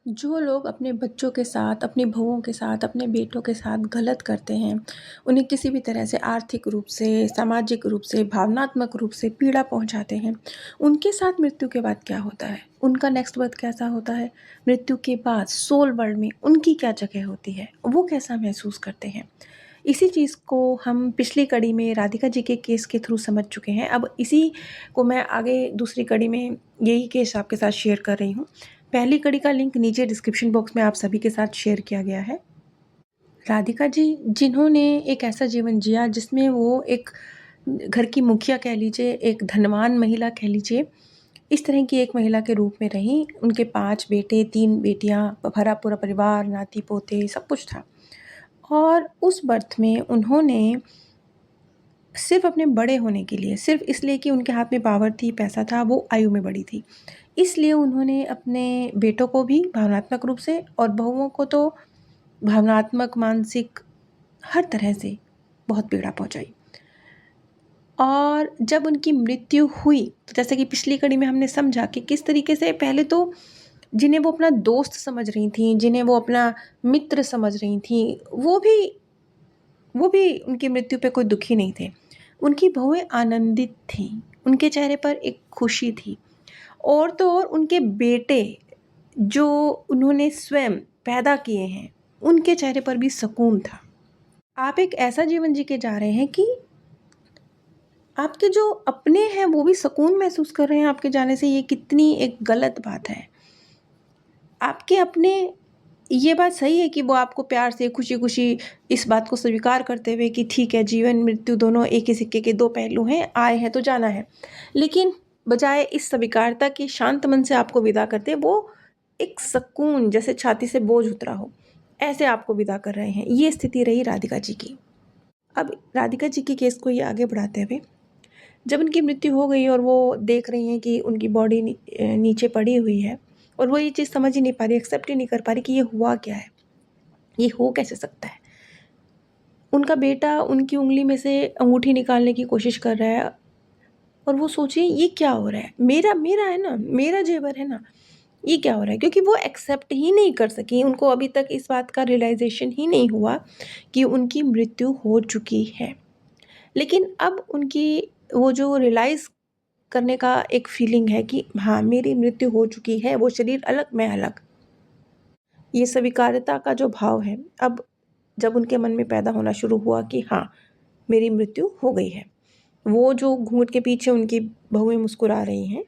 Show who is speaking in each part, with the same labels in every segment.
Speaker 1: जो लोग अपने बच्चों के साथ, अपनी बहुओं के साथ, अपने बेटों के साथ गलत करते हैं, उन्हें किसी भी तरह से आर्थिक रूप से, सामाजिक रूप से, भावनात्मक रूप से पीड़ा पहुंचाते हैं, उनके साथ मृत्यु के बाद क्या होता है? उनका नेक्स्ट बर्थ कैसा होता है? मृत्यु के बाद सोल वर्ल्ड में उनकी क्या जगह होती है? वो कैसा महसूस करते हैं? इसी चीज़ को हम पिछली कड़ी में राधिका जी के केस के थ्रू समझ चुके हैं। अब इसी को मैं आगे दूसरी कड़ी में यही केस आपके साथ शेयर कर रही हूँ। पहली कड़ी का लिंक नीचे डिस्क्रिप्शन बॉक्स में आप सभी के साथ शेयर किया गया है। राधिका जी जिन्होंने एक ऐसा जीवन जिया जिसमें वो एक घर की मुखिया कह लीजिए, एक धनवान महिला कह लीजिए, इस तरह की एक महिला के रूप में रहीं। उनके 5 बेटे, 3 बेटियाँ, भरा पूरा परिवार, नाती-पोते सब कुछ था। और उस बर्थ में उन्होंने सिर्फ़ अपने बड़े होने के लिए, सिर्फ़ इसलिए कि उनके हाथ में पावर थी, पैसा था, वो आयु में बड़ी थी। इसलिए उन्होंने अपने बेटों को भी भावनात्मक रूप से और बहुओं को तो भावनात्मक, मानसिक हर तरह से बहुत पीड़ा पहुँचाई। और जब उनकी मृत्यु हुई, तो जैसे कि पिछली कड़ी में हमने समझा कि किस तरीके से पहले तो जिन्हें वो अपना दोस्त समझ रही थीं, जिन्हें वो अपना मित्र समझ रही थीं, वो भी उनकी मृत्यु पे कोई दुखी नहीं थे। उनकी बहुएँ आनंदित थीं, उनके चेहरे पर एक खुशी थी। और तो और उनके बेटे जो उन्होंने स्वयं पैदा किए हैं, उनके चेहरे पर भी सुकून था। आप एक ऐसा जीवन जी के जा रहे हैं कि आपके जो अपने हैं वो भी सुकून महसूस कर रहे हैं आपके जाने से, ये कितनी एक गलत बात है। आपके अपने ये बात सही है कि वो आपको प्यार से खुशी-खुशी इस बात को स्वीकार करते हुए कि ठीक है, जीवन मृत्यु दोनों एक ही सिक्के के 2 पहलू हैं, आए हैं तो जाना है। लेकिन बजाय इस स्वीकारता के शांत मन से आपको विदा करते, वो एक सुकून जैसे छाती से बोझ उतरा हो, ऐसे आपको विदा कर रहे हैं। ये स्थिति रही राधिका जी की। अब राधिका जी के केस को ये आगे बढ़ाते हुए, जब उनकी मृत्यु हो गई और वो देख रही हैं कि उनकी बॉडी नीचे पड़ी हुई है और वो ये चीज़ समझ ही नहीं पा रही, एक्सेप्ट ही नहीं कर पा रही कि ये हुआ क्या है? ये हो कैसे सकता है? उनका बेटा उनकी उँगली में से अंगूठी निकालने की कोशिश कर रहा है और वो सोचिए ये क्या हो रहा है? मेरा मेरा है ना, मेरा ज़ेवर है ना, ये क्या हो रहा है? क्योंकि वो एक्सेप्ट ही नहीं कर सकी, उनको अभी तक इस बात का रियलाइज़ेशन ही नहीं हुआ कि उनकी मृत्यु हो चुकी है। लेकिन अब उनकी वो जो रियलाइज़ करने का एक फीलिंग है कि हाँ, मेरी मृत्यु हो चुकी है, वो शरीर अलग, मैं अलग। ये स्वीकार्यता का जो भाव है, अब जब उनके मन में पैदा होना शुरू हुआ कि हाँ, मेरी मृत्यु हो गई है। वो जो घूँघट के पीछे उनकी बहुएँ मुस्कुरा रही हैं,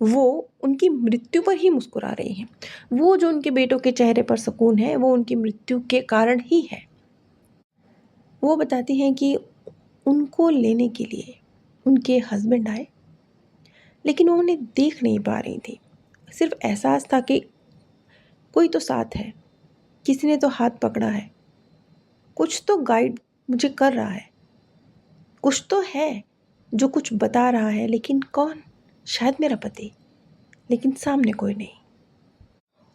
Speaker 1: वो उनकी मृत्यु पर ही मुस्कुरा रही हैं। वो जो उनके बेटों के चेहरे पर सुकून है, वो उनकी मृत्यु के कारण ही है। वो बताती हैं कि उनको लेने के लिए उनके हस्बैंड आए, लेकिन वो उन्हें देख नहीं पा रही थी। सिर्फ़ एहसास था कि कोई तो साथ है, किसी ने तो हाथ पकड़ा है, कुछ तो गाइड मुझे कर रहा है, कुछ तो है जो कुछ बता रहा है, लेकिन कौन? शायद मेरा पति, लेकिन सामने कोई नहीं।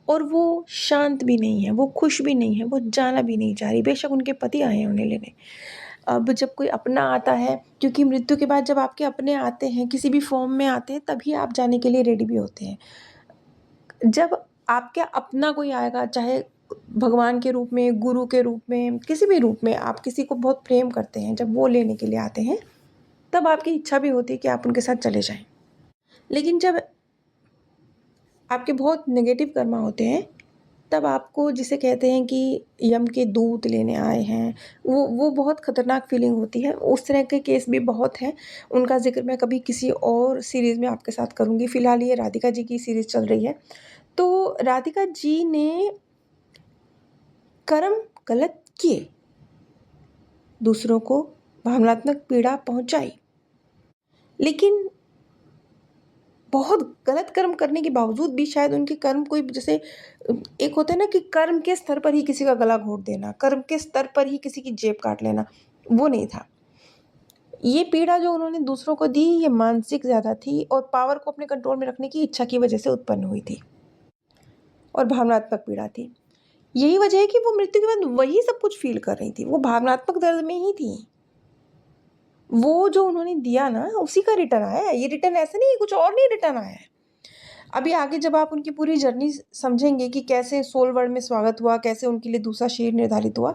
Speaker 1: और वो शांत भी नहीं है, वो खुश भी नहीं है, वो जाना भी नहीं चाह रही, बेशक उनके पति आए हैं उन्हें लेने। अब जब कोई अपना आता है, क्योंकि मृत्यु के बाद जब आपके अपने आते हैं, किसी भी फ़ॉर्म में आते हैं, तभी आप जाने के लिए रेडी भी होते हैं। जब आपका अपना कोई आएगा, चाहे भगवान के रूप में, गुरु के रूप में, किसी भी रूप में, आप किसी को बहुत प्रेम करते हैं, जब वो लेने के लिए आते हैं, तब आपकी इच्छा भी होती है कि आप उनके साथ चले जाएँ। लेकिन जब आपके बहुत नेगेटिव कर्मा होते हैं, तब आपको जिसे कहते हैं कि यम के दूत लेने आए हैं, वो बहुत ख़तरनाक फ़ीलिंग होती है। उस तरह के केस भी बहुत हैं, उनका ज़िक्र मैं कभी किसी और सीरीज़ में आपके साथ करूँगी। फ़िलहाल ये राधिका जी की सीरीज़ चल रही है। तो राधिका जी ने कर्म गलत किए, दूसरों को भावनात्मक पीड़ा पहुँचाई, लेकिन बहुत गलत कर्म करने के बावजूद भी शायद उनके कर्म कोई जैसे एक होता है ना कि कर्म के स्तर पर ही किसी का गला घोंट देना, कर्म के स्तर पर ही किसी की जेब काट लेना, वो नहीं था। ये पीड़ा जो उन्होंने दूसरों को दी, ये मानसिक ज़्यादा थी और पावर को अपने कंट्रोल में रखने की इच्छा की वजह से उत्पन्न हुई थी और भावनात्मक पीड़ा थी। यही वजह है कि वो मृत्यु के बाद वही सब कुछ फ़ील कर रही थी, वो भावनात्मक दर्द में ही थी। वो जो उन्होंने दिया ना, उसी का रिटर्न आया है। ये रिटर्न ऐसा नहीं है, कुछ और नहीं रिटर्न आया है। अभी आगे जब आप उनकी पूरी जर्नी समझेंगे कि कैसे सोल वर्ल्ड में स्वागत हुआ, कैसे उनके लिए दूसरा शेर निर्धारित हुआ,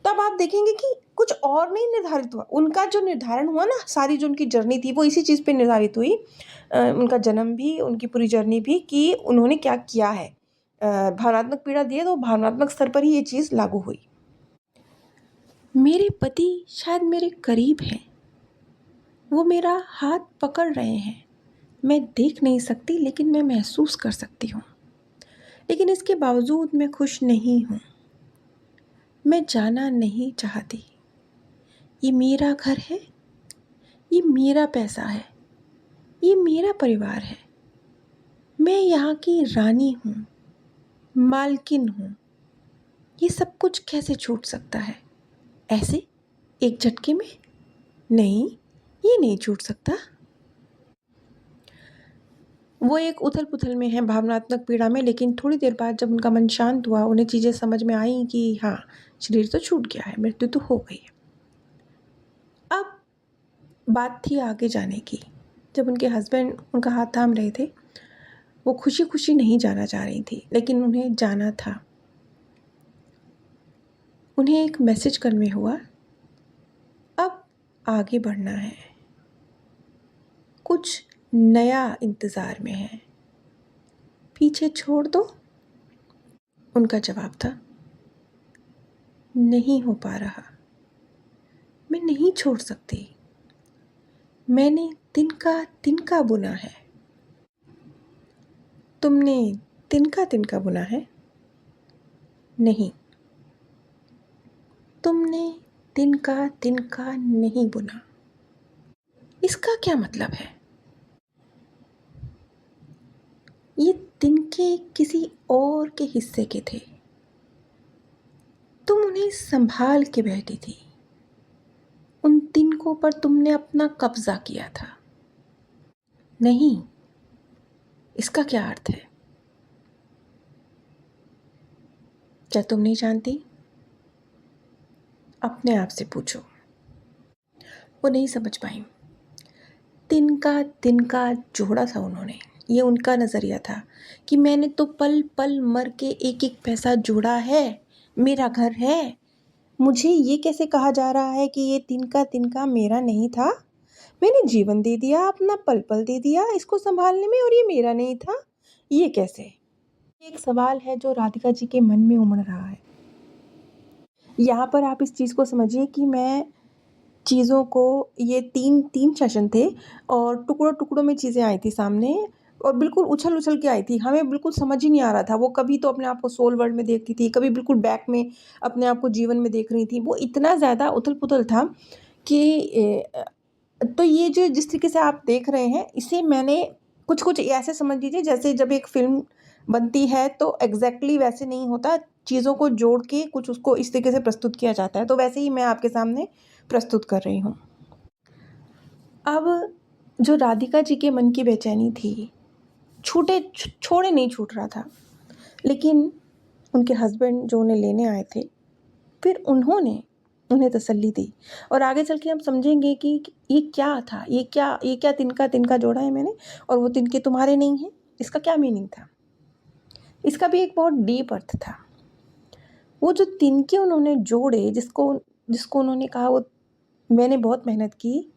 Speaker 1: तब आप देखेंगे कि कुछ और नहीं निर्धारित हुआ। उनका जो निर्धारण हुआ ना, सारी जो उनकी जर्नी थी वो इसी चीज़ पे निर्धारित हुई। उनका जन्म भी, उनकी पूरी जर्नी भी, कि उन्होंने क्या किया है। भावनात्मक पीड़ा दी है तो भावनात्मक स्तर पर ही ये चीज़ लागू हुई। मेरे पति शायद मेरे करीब हैं, वो मेरा हाथ पकड़ रहे हैं। मैं देख नहीं सकती लेकिन मैं महसूस कर सकती हूँ। लेकिन इसके बावजूद मैं खुश नहीं हूँ। मैं जाना नहीं चाहती। ये मेरा घर है, ये मेरा पैसा है, ये मेरा परिवार है। मैं यहाँ की रानी हूँ, मालकिन हूँ। ये सब कुछ कैसे छूट सकता है? ऐसे एक झटके में? नहीं, ये नहीं छूट सकता। वो एक उथल पुथल में है, भावनात्मक पीड़ा में, लेकिन थोड़ी देर बाद जब उनका मन शांत हुआ, उन्हें चीज़ें समझ में आई कि हाँ, शरीर तो छूट गया है, मृत्यु तो हो गई है। अब बात थी आगे जाने की। जब उनके हस्बैंड उनका हाथ थाम रहे थे, वो खुशी खुशी नहीं जाना चाह रही थी, लेकिन उन्हें जाना था। उन्हें एक मैसेज कन्वे हुआ, अब आगे बढ़ना है, कुछ नया इंतज़ार में है, पीछे छोड़ दो। उनका जवाब था, नहीं हो पा रहा, मैं नहीं छोड़ सकती। मैंने तिनका तिनका बुना है। तुमने तिनका तिनका बुना है? नहीं, तुमने तिनका तिनका नहीं बुना। इसका क्या मतलब है? ये तिनके किसी और के हिस्से के थे। तुम उन्हें संभाल के बैठी थी। उन तिनकों पर तुमने अपना कब्जा किया था। नहीं, इसका क्या अर्थ है? क्या तुम नहीं जानती? अपने आप से पूछो। वो नहीं समझ पाई। तिनका तिनका जोड़ा था उन्होंने। ये उनका नज़रिया था कि मैंने तो पल पल मर के एक एक पैसा जोड़ा है, मेरा घर है। मुझे ये कैसे कहा जा रहा है कि ये तिनका तिनका मेरा नहीं था? मैंने जीवन दे दिया, अपना पल पल दे दिया इसको संभालने में, और ये मेरा नहीं था? ये कैसे? एक सवाल है जो राधिका जी के मन में उमड़ रहा है। यहाँ पर आप इस चीज़ को समझिए कि मैं चीज़ों को, ये तीन सेशन थे और टुकड़ों टुकड़ों में चीज़ें आई थी सामने, और बिल्कुल उछल उछल के आई थी। हमें बिल्कुल समझ ही नहीं आ रहा था। वो कभी तो अपने आप को सोल वर्ल्ड में देखती थी, कभी बिल्कुल बैक में अपने आप को जीवन में देख रही थी। वो इतना ज़्यादा उथल पुथल था कि तो ये जो जिस तरीके से आप देख रहे हैं, इसे मैंने कुछ कुछ ऐसे समझ लीजिए जैसे जब एक फिल्म बनती है तो एग्जैक्टली वैसे नहीं होता, चीज़ों को जोड़ के कुछ उसको इस तरीके से प्रस्तुत किया जाता है। तो वैसे ही मैं आपके सामने प्रस्तुत कर रही हूँ। अब जो राधिका जी के मन की बेचैनी थी, छोड़े नहीं छूट रहा था, लेकिन उनके हस्बैंड जो उन्हें लेने आए थे, फिर उन्होंने उन्हें तसल्ली दी। और आगे चल के हम समझेंगे कि ये क्या था, ये क्या तिनका तिनका जोड़ा है मैंने, और वो तिनके तुम्हारे नहीं हैं, इसका क्या मीनिंग था। इसका भी एक बहुत डीप अर्थ था। वो जो तिनके उन्होंने जोड़े, जिसको जिसको उन्होंने कहा वो मैंने बहुत मेहनत की,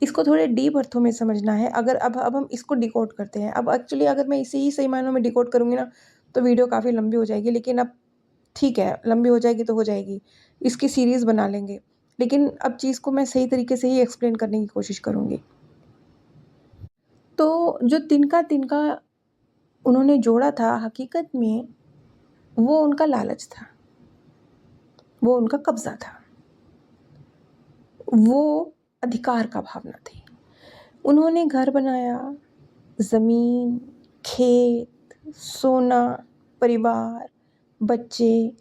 Speaker 1: इसको थोड़े डीप अर्थों में समझना है। अगर अब हम इसको डिकोड करते हैं। अब एक्चुअली अगर मैं इसे ही सही मायनों में डिकोड करूँगी ना, तो वीडियो काफ़ी लंबी हो जाएगी, लेकिन अब ठीक है, लंबी हो जाएगी तो हो जाएगी, इसकी सीरीज़ बना लेंगे। लेकिन अब चीज़ को मैं सही तरीके से ही एक्सप्लेन करने की कोशिश करूँगी। तो जो तिनका तिनका उन्होंने जोड़ा था, हकीकत में वो उनका लालच था, वो उनका कब्ज़ा था, वो अधिकार का भावना थी। उन्होंने घर बनाया, ज़मीन, खेत, सोना, परिवार, बच्चे,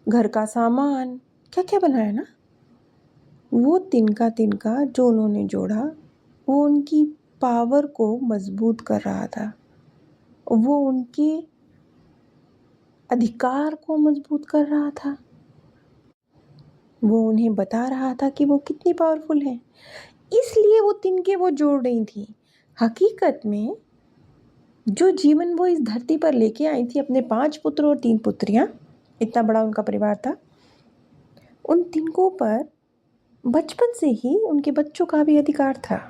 Speaker 1: घर का सामान, क्या-क्या बनाया ना। वो तिनका तिनका जो उन्होंने जोड़ा, वो उनकी पावर को मजबूत कर रहा था। वो उनके अधिकार को मजबूत कर रहा था। वो उन्हें बता रहा था कि वो कितनी पावरफुल हैं। इसलिए वो तिनके वो जोड़ रही थी। हकीकत में जो जीवन वो इस धरती पर लेके आई थी, अपने 5 पुत्र और 3 पुत्रियां, इतना बड़ा उनका परिवार था, उन तिनकों पर बचपन से ही उनके बच्चों का भी अधिकार था,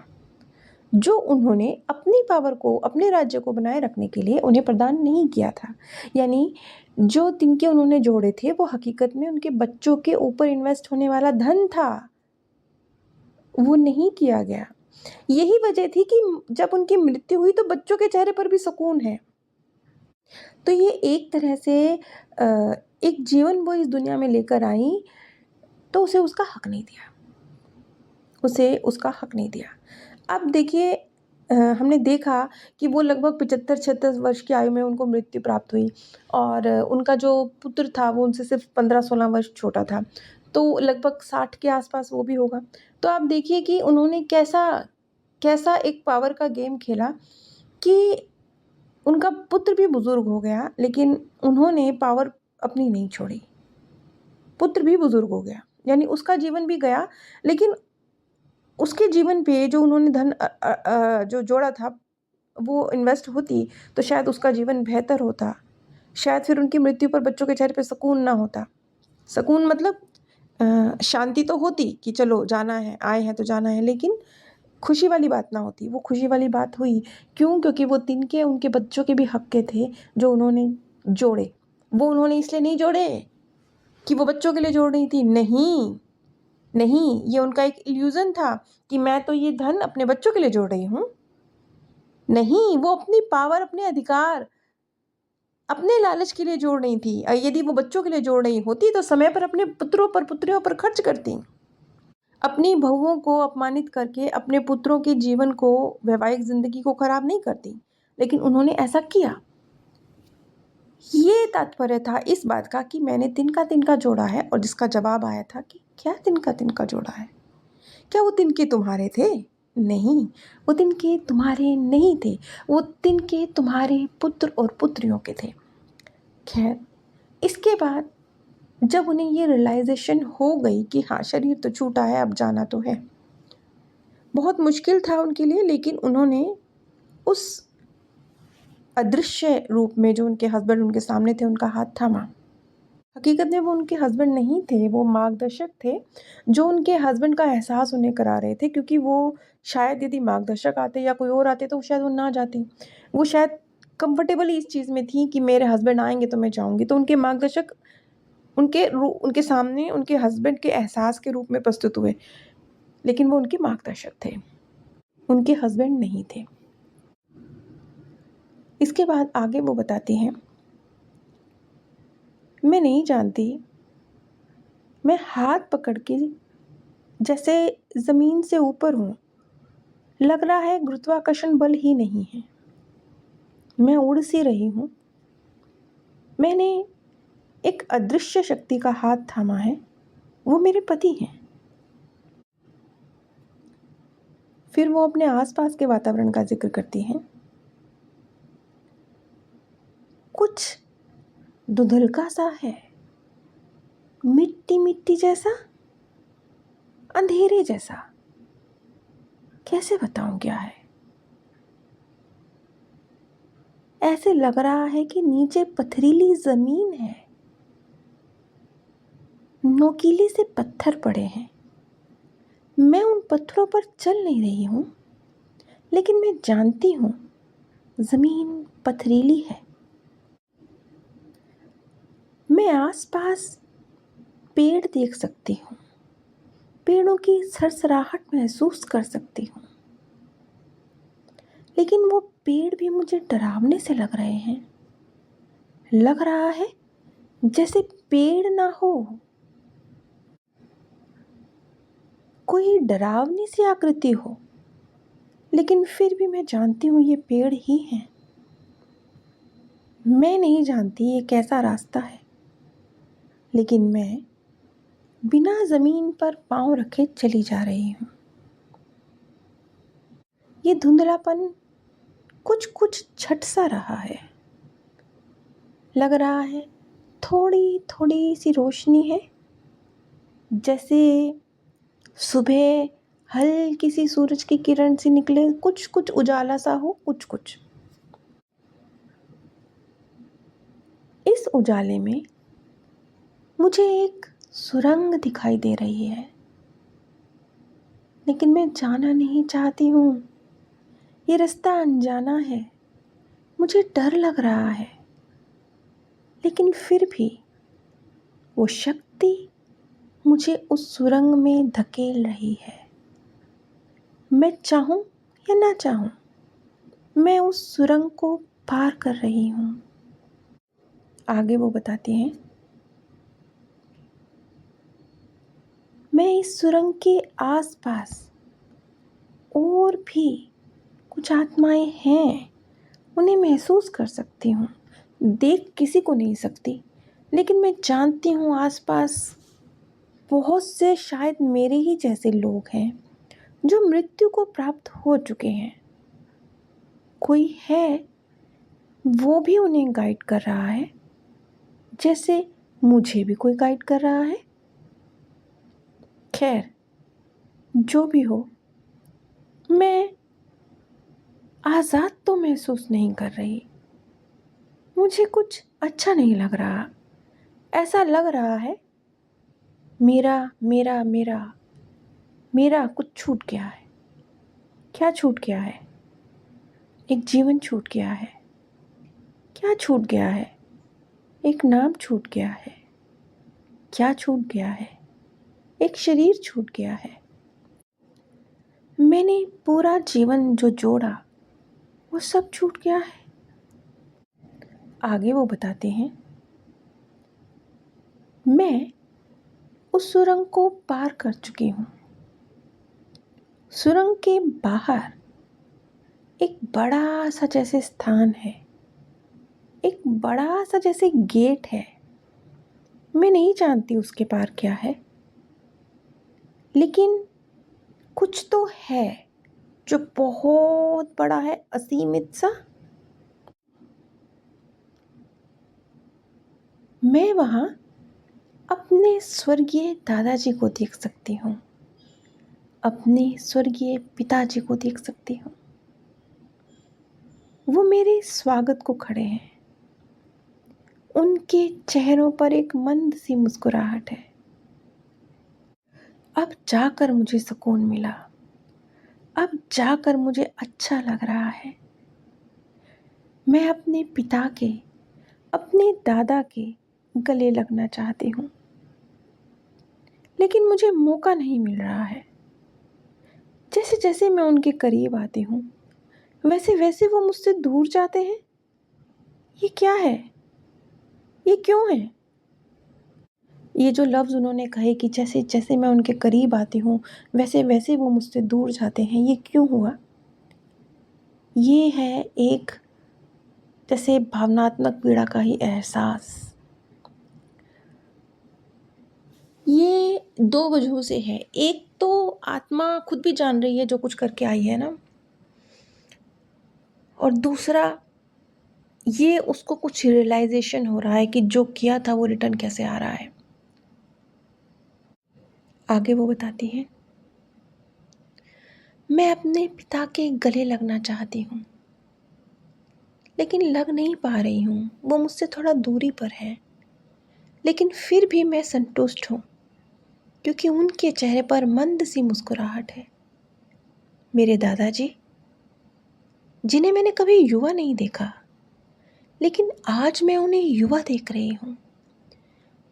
Speaker 1: जो उन्होंने अपनी पावर को, अपने राज्य को बनाए रखने के लिए उन्हें प्रदान नहीं किया था। यानी जो तिनके उन्होंने जोड़े थे वो हकीकत में उनके बच्चों के ऊपर इन्वेस्ट होने वाला धन था, वो नहीं किया गया। यही वजह थी कि जब उनकी मृत्यु हुई तो बच्चों के चेहरे पर भी सुकून है। तो ये एक तरह से एक जीवन वो इस दुनिया में लेकर आई, तो उसे उसका हक नहीं दिया, उसे उसका हक नहीं दिया। अब देखिए, हमने देखा कि वो लगभग 75-76 वर्ष की आयु में उनको मृत्यु प्राप्त हुई, और उनका जो पुत्र था वो उनसे सिर्फ 15-16 वर्ष छोटा था, तो लगभग 60 के आसपास वो भी होगा। तो आप देखिए कि उन्होंने कैसा कैसा एक पावर का गेम खेला कि उनका पुत्र भी बुजुर्ग हो गया, लेकिन उन्होंने पावर अपनी नहीं छोड़ी। पुत्र भी बुजुर्ग हो गया, यानी उसका जीवन भी गया, लेकिन उसके जीवन पे जो उन्होंने धन जो जोड़ा था वो इन्वेस्ट होती तो शायद उसका जीवन बेहतर होता। शायद फिर उनकी मृत्यु पर बच्चों के चेहरे पे सुकून ना होता। सुकून मतलब शांति तो होती कि चलो जाना है, आए हैं तो जाना है, लेकिन खुशी वाली बात ना होती। वो खुशी वाली बात हुई। क्यों? क्योंकि वो तिनके उनके बच्चों के भी हक के थे जो उन्होंने जोड़े। वो उन्होंने इसलिए नहीं जोड़े कि वो बच्चों के लिए जोड़ रही थी, नहीं, नहीं, ये उनका एक इल्यूज़न था कि मैं तो ये धन अपने बच्चों के लिए जोड़ रही हूँ। नहीं, वो अपनी पावर, अपने अधिकार, अपने लालच के लिए जोड़ रही थी। यदि वो बच्चों के लिए जोड़ रही होती तो समय पर अपने पुत्रों पर, पुत्रियों पर खर्च करती। अपनी बहुओं को अपमानित करके अपने पुत्रों के जीवन को, वैवाहिक ज़िंदगी को खराब नहीं करती, लेकिन उन्होंने ऐसा किया। ये तात्पर्य था इस बात का कि मैंने तिनका तिनका जोड़ा है, और जिसका जवाब आया था कि क्या तिनका तिनका जोड़ा है? क्या वो तिनके तुम्हारे थे? नहीं, वो तिनके तुम्हारे नहीं थे, वो तिनके तुम्हारे पुत्र और पुत्रियों के थे। खैर, इसके बाद जब उन्हें ये रियलाइजेशन हो गई कि हाँ, शरीर तो छूटा है, अब जाना तो है, बहुत मुश्किल था उनके लिए, लेकिन उन्होंने उस अदृश्य रूप में जो उनके हस्बैंड उनके सामने थे, उनका हाथ थामा। हकीकत में वो उनके हस्बैंड नहीं थे, वो मार्गदर्शक थे जो उनके हस्बैंड का एहसास उन्हें करा रहे थे, क्योंकि वो शायद यदि मार्गदर्शक आते या कोई और आते तो शायद वो ना जाती। वो शायद कंफर्टेबल इस चीज़ में थी कि मेरे हस्बैंड आएंगे तो मैं जाऊंगी, तो उनके मार्गदर्शक उनके सामने उनके हस्बैंड के एहसास के रूप में प्रस्तुत हुए, लेकिन वो उनके मार्गदर्शक थे, उनके हस्बैंड नहीं थे। इसके बाद आगे वो बताती हैं, मैं नहीं जानती, मैं हाथ पकड़ के जैसे ज़मीन से ऊपर हूँ, लग रहा है गुरुत्वाकर्षण बल ही नहीं है, मैं उड़ सी रही हूँ। मैंने एक अदृश्य शक्ति का हाथ थामा है, वो मेरे पति हैं। फिर वो अपने आसपास के वातावरण का जिक्र करती हैं। कुछ धुंधलका सा है, मिट्टी मिट्टी जैसा, अंधेरे जैसा, कैसे बताऊं क्या है? ऐसे लग रहा है कि नीचे पथरीली जमीन है, नोकीले से पत्थर पड़े हैं। मैं उन पत्थरों पर चल नहीं रही हूँ, लेकिन मैं जानती हूँ जमीन पथरीली है। मैं आसपास पेड़ देख सकती हूँ, पेड़ों की सरसराहट महसूस कर सकती हूँ, लेकिन वो पेड़ भी मुझे डरावने से लग रहे हैं। लग रहा है जैसे पेड़ ना हो, कोई डरावनी सी आकृति हो, लेकिन फिर भी मैं जानती हूँ ये पेड़ ही हैं। मैं नहीं जानती ये कैसा रास्ता है, लेकिन मैं बिना ज़मीन पर पाँव रखे चली जा रही हूँ। ये धुंधलापन कुछ कुछ छट सा रहा है, लग रहा है थोड़ी थोड़ी सी रोशनी है, जैसे सुबह हल्की सी सूरज की किरण सी निकले, कुछ कुछ उजाला सा हो, कुछ कुछ। इस उजाले में मुझे एक सुरंग दिखाई दे रही है, लेकिन मैं जाना नहीं चाहती हूँ। ये रास्ता अनजाना है, मुझे डर लग रहा है, लेकिन फिर भी वो शक्ति मुझे उस सुरंग में धकेल रही है। मैं चाहूँ या ना चाहूँ, मैं उस सुरंग को पार कर रही हूँ। आगे वो बताती हैं, मैं इस सुरंग के आसपास और भी कुछ आत्माएं हैं, उन्हें महसूस कर सकती हूँ। देख किसी को नहीं सकती, लेकिन मैं जानती हूँ आसपास बहुत से शायद मेरे ही जैसे लोग हैं जो मृत्यु को प्राप्त हो चुके हैं। कोई है, वो भी उन्हें गाइड कर रहा है, जैसे मुझे भी कोई गाइड कर रहा है। खैर, जो भी हो, मैं आज़ाद तो महसूस नहीं कर रही। मुझे कुछ अच्छा नहीं लग रहा। ऐसा लग रहा है मेरा मेरा मेरा मेरा कुछ छूट गया है। क्या छूट गया है? एक जीवन छूट गया है। क्या छूट गया है? एक नाम छूट गया है। क्या छूट गया है? एक शरीर छूट गया है। मैंने पूरा जीवन जो जोड़ा, वो सब छूट गया है। आगे वो बताते हैं, मैं उस सुरंग को पार कर चुकी हूँ। सुरंग के बाहर एक बड़ा सा जैसे स्थान है, एक बड़ा सा जैसे गेट है। मैं नहीं जानती उसके पार क्या है, लेकिन कुछ तो है जो बहुत बड़ा है, असीमित सा। मैं वहाँ अपने स्वर्गीय दादाजी को देख सकती हूँ, अपने स्वर्गीय पिताजी को देख सकती हूँ। वो मेरे स्वागत को खड़े हैं। उनके चेहरों पर एक मंद सी मुस्कुराहट है। अब जाकर मुझे सुकून मिला। अब जाकर मुझे अच्छा लग रहा है। मैं अपने पिता के, अपने दादा के गले लगना चाहती हूँ, लेकिन मुझे मौका नहीं मिल रहा है। जैसे जैसे मैं उनके करीब आती हूँ, वैसे वैसे वो मुझसे दूर जाते हैं। ये क्या है? ये क्यों है? ये जो लफ्ज़ उन्होंने कहे कि जैसे जैसे मैं उनके करीब आती हूँ, वैसे वैसे वो मुझसे दूर जाते हैं, ये क्यों हुआ? ये है एक जैसे भावनात्मक पीड़ा का ही एहसास। ये दो वजहों से है। एक तो आत्मा खुद भी जान रही है जो कुछ करके आई है ना, और दूसरा ये उसको कुछ रियलाइजेशन हो रहा है कि जो किया था वो रिटर्न कैसे आ रहा है। आगे वो बताती हैं, मैं अपने पिता के गले लगना चाहती हूँ, लेकिन लग नहीं पा रही हूँ। वो मुझसे थोड़ा दूरी पर है, लेकिन फिर भी मैं संतुष्ट हूँ, क्योंकि उनके चेहरे पर मंद सी मुस्कुराहट है। मेरे दादाजी, जिन्हें मैंने कभी युवा नहीं देखा, लेकिन आज मैं उन्हें युवा देख रही हूँ।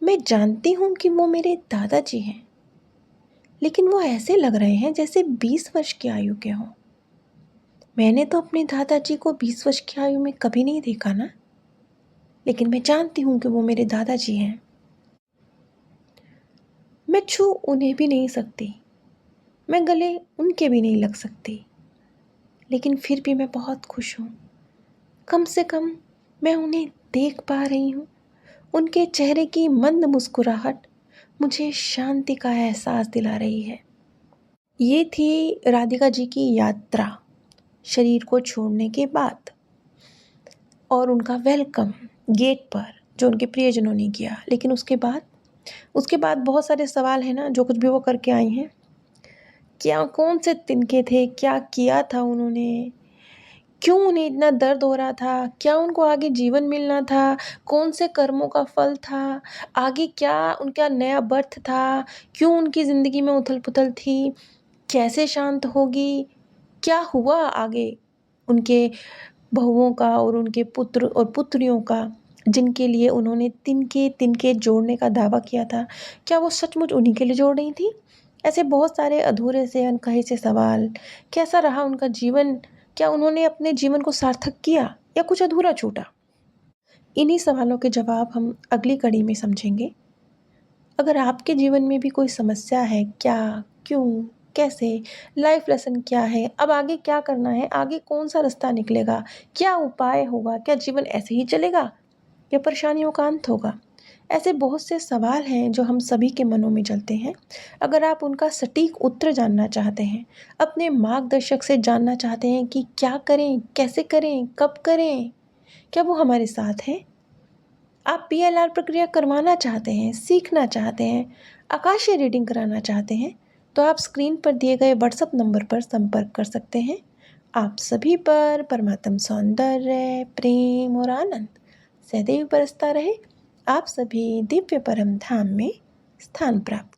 Speaker 1: मैं जानती हूँ कि वो मेरे दादाजी हैं, लेकिन वो ऐसे लग रहे हैं जैसे 20 वर्ष की आयु के हों। मैंने तो अपने दादाजी को 20 वर्ष की आयु में कभी नहीं देखा ना, लेकिन मैं जानती हूँ कि वो मेरे दादाजी हैं। मैं छू उन्हें भी नहीं सकती, मैं गले उनके भी नहीं लग सकती, लेकिन फिर भी मैं बहुत खुश हूँ। कम से कम मैं उन्हें देख पा रही हूँ। उनके चेहरे की मंद मुस्कुराहट मुझे शांति का एहसास दिला रही है। ये थी राधिका जी की यात्रा शरीर को छोड़ने के बाद, और उनका वेलकम गेट पर जो उनके प्रियजनों ने किया। लेकिन उसके बाद बहुत सारे सवाल हैं ना, जो कुछ भी वो करके आई हैं, क्या कौन से तिनके थे, क्या किया था उन्होंने, क्यों उन्हें इतना दर्द हो रहा था, क्या उनको आगे जीवन मिलना था, कौन से कर्मों का फल था, आगे क्या उनका नया बर्थ था, क्यों उनकी ज़िंदगी में उथल-पुथल थी, कैसे शांत होगी, क्या हुआ आगे उनके बहुओं का और उनके पुत्र और पुत्रियों का, जिनके लिए उन्होंने तिनके-तिनके जोड़ने का दावा किया था, क्या वो सचमुच उन्हीं के लिए जोड़ रही थीं? ऐसे बहुत सारे अधूरे से, अनकहे से सवाल। कैसा रहा उनका जीवन? क्या उन्होंने अपने जीवन को सार्थक किया या कुछ अधूरा छूटा? इन्हीं सवालों के जवाब हम अगली कड़ी में समझेंगे। अगर आपके जीवन में भी कोई समस्या है, क्या, क्यों, कैसे, लाइफ लेसन क्या है, अब आगे क्या करना है, आगे कौन सा रास्ता निकलेगा, क्या उपाय होगा, क्या जीवन ऐसे ही चलेगा या परेशानियों का अंत होगा? ऐसे बहुत से सवाल हैं जो हम सभी के मनों में चलते हैं। अगर आप उनका सटीक उत्तर जानना चाहते हैं, अपने मार्गदर्शक से जानना चाहते हैं कि क्या करें, कैसे करें, कब करें, क्या वो हमारे साथ हैं? आप पीएलआर प्रक्रिया करवाना चाहते हैं, सीखना चाहते हैं, आकाशीय रीडिंग कराना चाहते हैं, तो आप स्क्रीन पर दिए गए व्हाट्सएप नंबर पर संपर्क कर सकते हैं। आप सभी पर परमात्म सौंदर्य, प्रेम और आनंद सदैव बरसता रहे। आप सभी दिव्य परम धाम में स्थान प्राप्त